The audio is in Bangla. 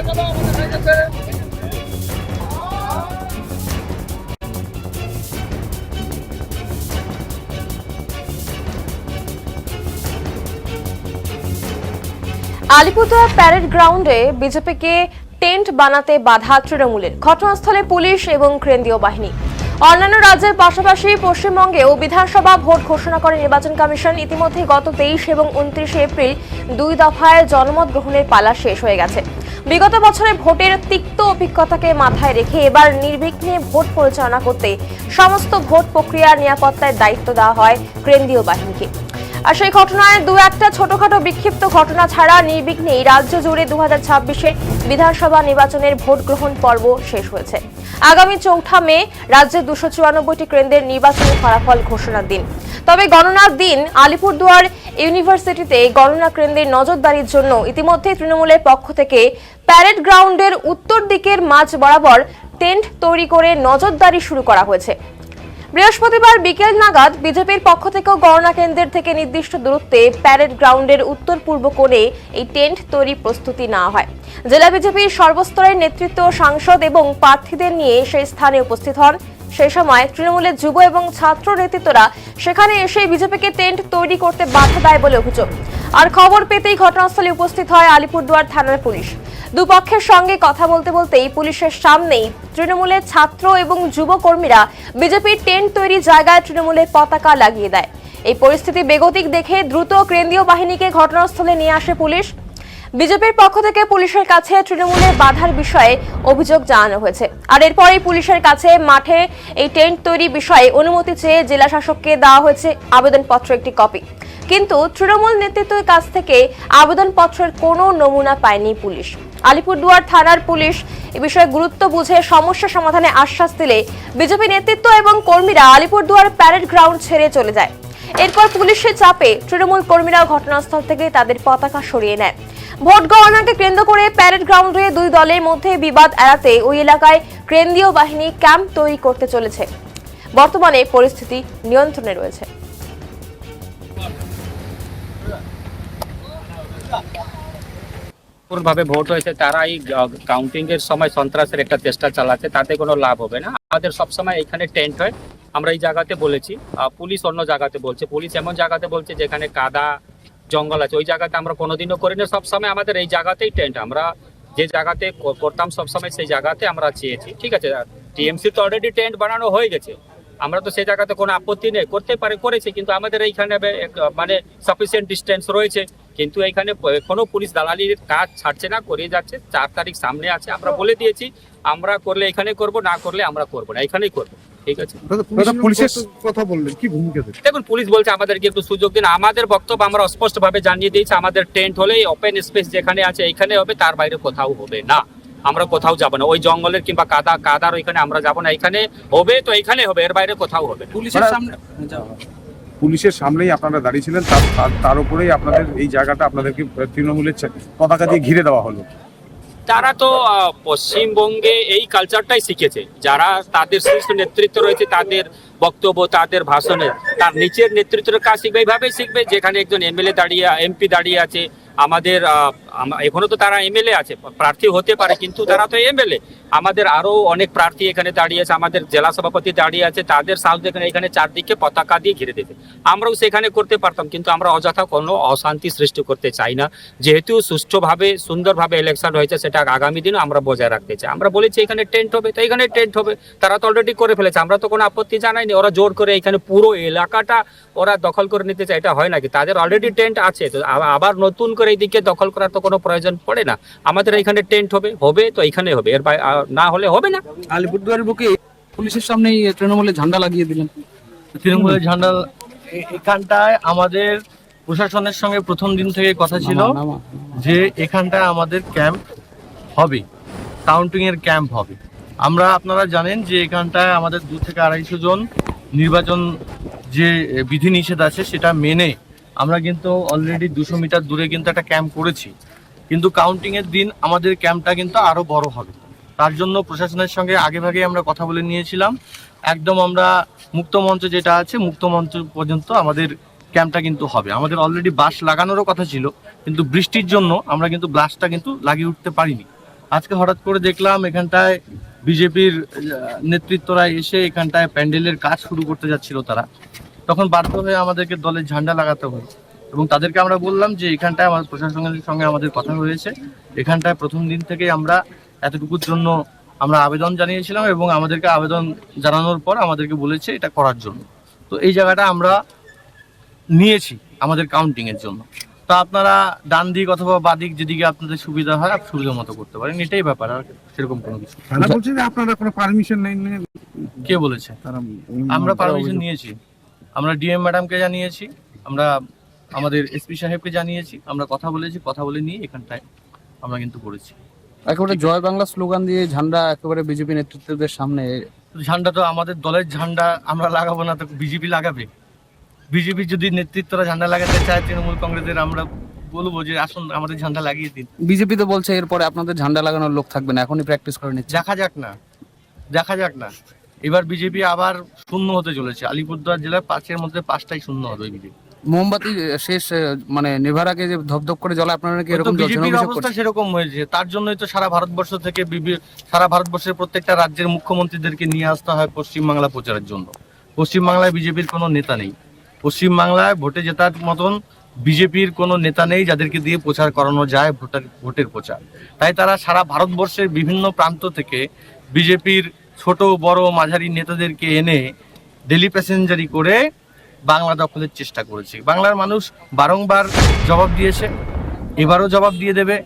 আলিপুরদুয়ার প্যারেড গ্রাউন্ডে বিজেপিকে টেন্ট বানাতে বাধা তৃণমূলের। ঘটনাস্থলে পুলিশ এবং কেন্দ্রীয় বাহিনী। অন্যান্য রাজ্যের পাশাপাশি পশ্চিমবঙ্গেও বিধানসভা ভোট ঘোষণা করে নির্বাচন কমিশন। ইতিমধ্যে গত 23 এবং 29 এপ্রিল 2 দফায় জনমত গ্রহণের পালা শেষ হয়ে গেছে। বিগত বছরে ভোটের তিক্ত অভিজ্ঞতাকে মাথায় রেখে এবার নির্বিঘ্নে ভোট পরিচালনা করতে সমস্ত ভোট প্রক্রিয়ার নিরাপত্তার দায়িত্ব দেওয়া হয় কেন্দ্রীয় বাহিনীকে। আর সেই ঘটনায় দু একটা ছোটখাটো বিক্ষিপ্ত ঘটনা ছাড়া নির্বিঘ্নেই রাজ্য জুড়ে 2026-এর বিধানসভা নির্বাচনের ভোট গ্রহণ পর্ব শেষ হয়েছে। আগামী 4 মে রাজ্যের 294টি কেন্দ্রের নির্বাচনী ফলাফল ঘোষণার দিন। তবে গণনার দিন আলিপুরদুয়ার ইউনিভার্সিটিতে গণনা কেন্দ্রের নজরদারির জন্য ইতিমধ্যে তৃণমূলের পক্ষ থেকে প্যারেড গ্রাউন্ডের উত্তর দিকের মাঝ বরাবর টেন্ট তৈরি করে নজরদারি শুরু করা হয়েছে। বৃহস্পতিবার বিকেল নাগাদ বিজেপির পক্ষ থেকেও গণনা কেন্দ্রের থেকে নির্দিষ্ট দূরত্বে প্যারেড গ্রাউন্ডের উত্তর পূর্ব কোণে এই টেন্ট তৈরি প্রস্তুতি নেওয়া হয়। জেলা বিজেপির সর্বস্তরের নেতৃত্ব, সাংসদ এবং প্রার্থীদের নিয়ে সেই স্থানে উপস্থিত হন। সেই সময় তৃণমূলের যুব এবং ছাত্র নেতৃত্বরা সেখানে এসে বিজেপিকে টেন্ট তৈরি করতে বাধা দেয় বলে অভিযোগ। আর খবর পেতেই ঘটনাস্থলে উপস্থিত হয় আলিপুরদুয়ার থানার পুলিশ। দুপক্ষের সঙ্গে কথা বলতে বলতেই পুলিশের সামনেই তৃণমূলের ছাত্র এবং যুব কর্মীরা বিজেপির টেন্ট তৈরি জায়গায় তৃণমূলের পতাকা লাগিয়ে দেয়। এই পরিস্থিতি বেগতিক দেখে দ্রুত কেন্দ্রীয় বাহিনীকে ঘটনাস্থলে নিয়ে আসে পুলিশ। বিজেপির পক্ষ থেকে পুলিশের কাছে তৃণমূলের বাধার বিষয়ে অভিযোগ জানানো হয়েছে। আর এরপরই পুলিশের কাছে মাঠে এই টেন্ট তৈরি বিষয়ে অনুমতি চেয়ে জেলা শাসককে দেওয়া হয়েছে আবেদনপত্র একটি কপি। কিন্তু তৃণমূল নেতৃত্বের কাছ থেকে আবেদনপত্রের কোনো নমুনা পায়নি পুলিশ। আলিপুরদুয়ার থানার পুলিশ এ বিষয়ে গুরুত্ব বুঝে সমস্যা সমাধানে আশ্বাস দিলে বিজেপি নেতৃত্ব এবং কর্মীরা আলিপুরদুয়ার প্যারেড গ্রাউন্ড ছেড়ে চলে যায়। এরপর পুলিশের চাপে তৃণমূল কর্মীরা ঘটনাস্থল থেকে তাদের পতাকা সরিয়ে নেয়। ভোট গণনাকে কেন্দ্র করে প্যারেড গ্রাউন্ডে দুই দলের মধ্যে বিবাদ এড়াতে ওই এলাকায় কেন্দ্রীয় বাহিনী ক্যাম্প তৈরি করতে চলেছে। বর্তমানে পরিস্থিতি নিয়ন্ত্রণে রয়েছে। ভাবে ভোট হয়েছে, তারা এই কাউন্টিং এর সময় সন্ত্রাসের একটা চেষ্টা চালাচ্ছে, তাতে কোনো লাভ হবে না। আমাদের সবসময় এখানে টেন্ট হয়, আমরা এই জায়গাতে বলেছি। পুলিশ অন্য জায়গাতে বলছে, পুলিশ এমন জায়গাতে বলছে যেখানে কাদা জঙ্গল আছে, ওই জায়গাতে আমরা কোনোদিনও করি না। সবসময় আমাদের এই জায়গাতেই টেন্ট, আমরা যে জায়গাতে করতাম সবসময় সেই জায়গাতে আমরা চেয়েছি। ঠিক আছে, টিএমসি তো অলরেডি টেন্ট বানানো হয়ে গেছে, আমরা তো সেই জায়গাতে কোনো আপত্তি নেই, করতে পারে, করেছে। কিন্তু আমাদের এইখানে মানে সাফিসিয়েন্ট ডিস্টেন্স রয়েছে, কিন্তু এইখানে কোনো পুলিশ দালালির কাজ ছাড়ছে না, করে যাচ্ছে। 4 তারিখ সামনে আছে, আমরা বলে দিয়েছি আমরা করলে এখানে করব, না করলে আমরা করব না, এখানেই করবো। ঠিক আছে, পুলিশের কথা বললেন, কি ভূমিকা? দেখুন, পুলিশ বলছে আমাদেরকে একটু সুযোগ দিন। আমাদের বক্তব্য আমরা স্পষ্ট ভাবে জানিয়ে দিয়েছি, আমাদের টেন্ট হলে ওপেন স্পেস যেখানে আছে এইখানে হবে, তার বাইরে কোথাও হবে না। আমরা কোথাও যাবো না, ওই জঙ্গলের কিংবা কাদার ওইখানে আমরা যাবো না। এখানে হবে তো এখানে হবে, এর বাইরে কোথাও হবে। পুলিশের সামনেই আপনারা দাঁড়িয়েছিলেন, তার উপরেই আপনাদের এই জায়গাটা আপনাদেরকে তৃণমূলের পতাকা দিয়ে ঘিরে দেওয়া হলো। তারা তো পশ্চিমবঙ্গে এই কালচারটাই শিখেছে, যারা তাদের শীর্ষ নেতৃত্ব রয়েছে, তাদের বক্তব্য, তাদের ভাষণে তার নিচের নেতৃত্বের কাজ শিখবে, এইভাবেই শিখবে। যেখানে একজন এমএলএ দাঁড়িয়ে, এমপি দাঁড়িয়ে আছে, আমাদের এখনো তো তারা এমএলএ আছে, প্রার্থী হতে পারে, কিন্তু তারা তো এমএলএ। আমাদের আরো অনেক প্রার্থী এখানে দাঁড়িয়ে আছে, আমাদের জেলা সভাপতি দাঁড়িয়ে আছে, তাদের সাহস এখানে চারদিকে পতাকা দিয়ে ঘিরে দিতে। আমরাও সেখানে করতে পারতাম, কিন্তু আমরা অযথা কোনো অশান্তি সৃষ্টি করতে চাই না। যেহেতু সুষ্ঠুভাবে সুন্দরভাবে ইলেকশন হয়েছে, সেটা আগামী দিনও আমরা বজায় রাখতে চাই। আমরা বলেছি এখানে টেন্ট হবে, তো এখানে টেন্ট হবে। তারা তো অলরেডি করে ফেলেছে, আমরা তো কোনো আপত্তি জানাইনি। ওরা জোর করে এখানে পুরো এলাকাটা ওরা দখল করে নিতে চায়, এটা হয় নাকি? তাদের অলরেডি টেন্ট আছে, তো আবার নতুন করে এইদিকে দখল করার তো কোনো প্রয়োজন পড়ে না। আমাদের এখানে টেন্ট হবে তো এখানে হবে, এর না হলে হবে না। আলিপুরদুয়ারের বুকে পুলিশের সামনে তৃণমূলের ঝান্ডা লাগিয়ে দিলেন। তৃণমূলের ঝান্ডা এখানটায় আমাদের প্রশাসনের সঙ্গে প্রথম দিন থেকে কথা ছিল যে এখানটায় আমাদের ক্যাম্প হবে, কাউন্টিং এর ক্যাম্প হবে। আমরা, আপনারা জানেন যে এখানটায় আমাদের 2 থেকে 250 জন নির্বাচন যে বিধিনিষেধ আছে সেটা মেনে আমরা কিন্তু অলরেডি 200 মিটার দূরে কিন্তু একটা ক্যাম্প করেছি। কিন্তু কাউন্টিং এর দিন আমাদের ক্যাম্পটা কিন্তু আরো বড় হবে। তার জন্য প্রশাসনের সঙ্গে আগেভাগে আমরা কথা বলে নিয়েছিলাম। একদম আমরা মুক্ত মঞ্চ যেটা আছে, মুক্ত মঞ্চ পর্যন্ত আমাদের ক্যাম্পটা কিন্তু হবে। আমাদের অলরেডি বাঁশ লাগানোরও কথা ছিল, কিন্তু বৃষ্টির জন্য আমরা কিন্তু বাঁশটা কিন্তু লাগিয়ে উঠতে পারিনি। আজকে হঠাৎ করে দেখলাম এখানটায় বিজেপির নেতৃত্বরা এসে এখানটায় প্যান্ডেলের কাজ শুরু করতে যাচ্ছিল তারা, তখন বাধ্য হয়ে আমাদেরকে দলের ঝান্ডা লাগাতে হলো এবং তাদেরকে আমরা বললাম যে এখানটায় আমাদের প্রশাসনের সঙ্গে আমাদের কথা হয়েছে, এখানটায় প্রথম দিন থেকে আমরা এতটুকুর জন্য আমরা আবেদন জানিয়েছিলাম এবং আমাদেরকে আবেদন জানানোর পর আমাদেরকে বলেছে এটা করার জন্য। তো এই জায়গাটা আমরা নিয়েছি আমাদের কাউন্টিং এর জন্য। তো আপনারা ডান দিক অথবা বাঁ দিক যেদিকে আপনাদের সুবিধা হয় আপনি সুবিধা মতো করতে পারেন, এটাই ব্যাপার, আর সেরকম কোনো কিছু। তারা বলছে যে আপনারা কোনো পারমিশন নেই। কে বলেছে? আমরা পারমিশন নিয়েছি, আমরা ডিএম ম্যাডামকে জানিয়েছি, আমরা আমাদের এসপি সাহেবকে জানিয়েছি, আমরা কথা বলেছি, কথা বলে নিয়ে এখানটায় আমরা কিন্তু করেছি। একেবারে জয় বাংলা স্লোগান দিয়ে ঝান্ডা একেবারে বিজেপি নেতৃত্বদের সামনে। ঝান্ডা তো আমাদের দলের ঝান্ডা, আমরা লাগাবো না তো বিজেপি লাগাবে? বিজেপি যদি নেতৃত্বরা ঝান্ডা লাগাতে চায় তৃণমূল কংগ্রেসের আমরা বলবো যে আসুন আমাদের ঝান্ডা লাগিয়ে দিন। বিজেপি তো বলছে এরপরে আপনাদের ঝান্ডা লাগানোর লোক থাকবে না, এখনই প্র্যাকটিস করে নিচ্ছে। দেখা যাক না এবার বিজেপি আবার শূন্য হতে চলেছে। আলিপুরদুয়ার জেলার 5-এর মধ্যে 5টাই শূন্য হবে বিজেপি। মোমবাতি শেষ মানে নেভার আগে যে ধপধপ করে জ্বলে, আপনারা কি এরকম বিজেপির অবস্থা সেরকম হয়েছে? তার জন্যই তো সারা ভারতবর্ষ থেকে সারা ভারতবর্ষের প্রত্যেকটা রাজ্যের মুখ্যমন্ত্রীদেরকে নিয়ে আসতে হয় পশ্চিমবাংলা প্রচারের জন্য। পশ্চিমবাংলায় বিজেপির কোনো নেতা নেই, পশ্চিমবাংলায় ভোটে জেতার মতন বিজেপির কোনো নেতা নেই যাদেরকে দিয়ে প্রচার করানো যায় ভোটের প্রচার। তাই তারা সারা ভারতবর্ষের বিভিন্ন প্রান্ত থেকে বিজেপির ছোট বড় মাঝারি নেতাদেরকে এনে ডেলি প্যাসেঞ্জারি করে বাংলা দখলের চেষ্টা করেছে। বাংলার মানুষ বারংবার জবাব দিয়েছে, এবারও জবাব দিয়ে দেবে।